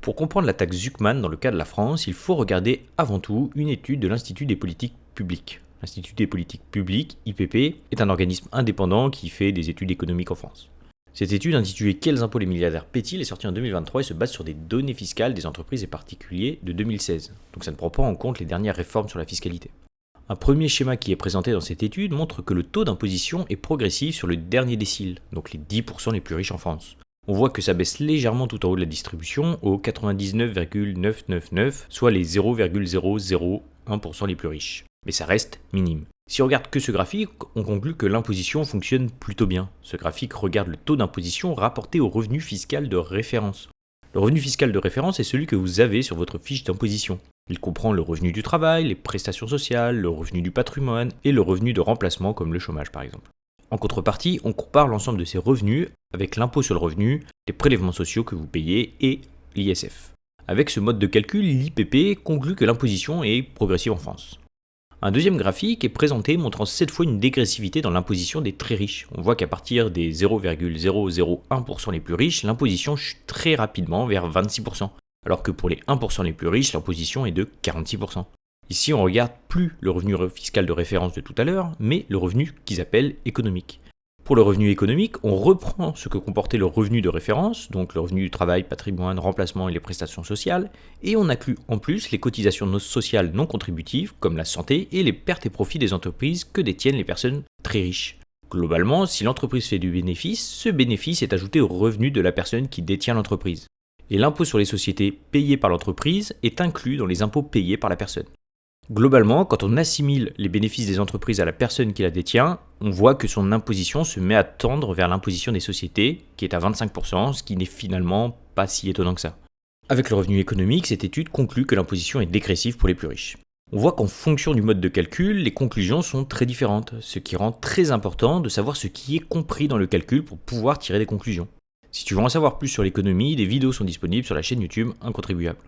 Pour comprendre la taxe Zuckman dans le cas de la France, il faut regarder avant tout une étude de l'Institut des politiques publiques. L'Institut des politiques publiques, IPP, est un organisme indépendant qui fait des études économiques en France. Cette étude intitulée Quels impôts les milliardaires paient-ils est sortie en 2023 et se base sur des données fiscales des entreprises et particuliers de 2016. Donc ça ne prend pas en compte les dernières réformes sur la fiscalité. Un premier schéma qui est présenté dans cette étude montre que le taux d'imposition est progressif sur le dernier décile, donc les 10% les plus riches en France. On voit que ça baisse légèrement tout en haut de la distribution aux 99,999, soit les 0,001% les plus riches. Mais ça reste minime. Si on regarde que ce graphique, on conclut que l'imposition fonctionne plutôt bien. Ce graphique regarde le taux d'imposition rapporté au revenu fiscal de référence. Le revenu fiscal de référence est celui que vous avez sur votre fiche d'imposition. Il comprend le revenu du travail, les prestations sociales, le revenu du patrimoine et le revenu de remplacement comme le chômage par exemple. En contrepartie, on compare l'ensemble de ces revenus avec l'impôt sur le revenu, les prélèvements sociaux que vous payez et l'ISF. Avec ce mode de calcul, l'IPP conclut que l'imposition est progressive en France. Un deuxième graphique est présenté montrant cette fois une dégressivité dans l'imposition des très riches. On voit qu'à partir des 0,001% les plus riches, l'imposition chute très rapidement vers 26%, alors que pour les 1% les plus riches, l'imposition est de 46%. Ici, on regarde plus le revenu fiscal de référence de tout à l'heure, mais le revenu qu'ils appellent économique. Pour le revenu économique, on reprend ce que comportait le revenu de référence, donc le revenu du travail, patrimoine, remplacement et les prestations sociales, et on inclut en plus les cotisations sociales non contributives, comme la santé et les pertes et profits des entreprises que détiennent les personnes très riches. Globalement, si l'entreprise fait du bénéfice, ce bénéfice est ajouté au revenu de la personne qui détient l'entreprise. Et l'impôt sur les sociétés payé par l'entreprise est inclus dans les impôts payés par la personne. Globalement, quand on assimile les bénéfices des entreprises à la personne qui la détient, on voit que son imposition se met à tendre vers l'imposition des sociétés, qui est à 25%, ce qui n'est finalement pas si étonnant que ça. Avec le revenu économique, cette étude conclut que l'imposition est dégressive pour les plus riches. On voit qu'en fonction du mode de calcul, les conclusions sont très différentes, ce qui rend très important de savoir ce qui est compris dans le calcul pour pouvoir tirer des conclusions. Si tu veux en savoir plus sur l'économie, des vidéos sont disponibles sur la chaîne YouTube Incontribuable.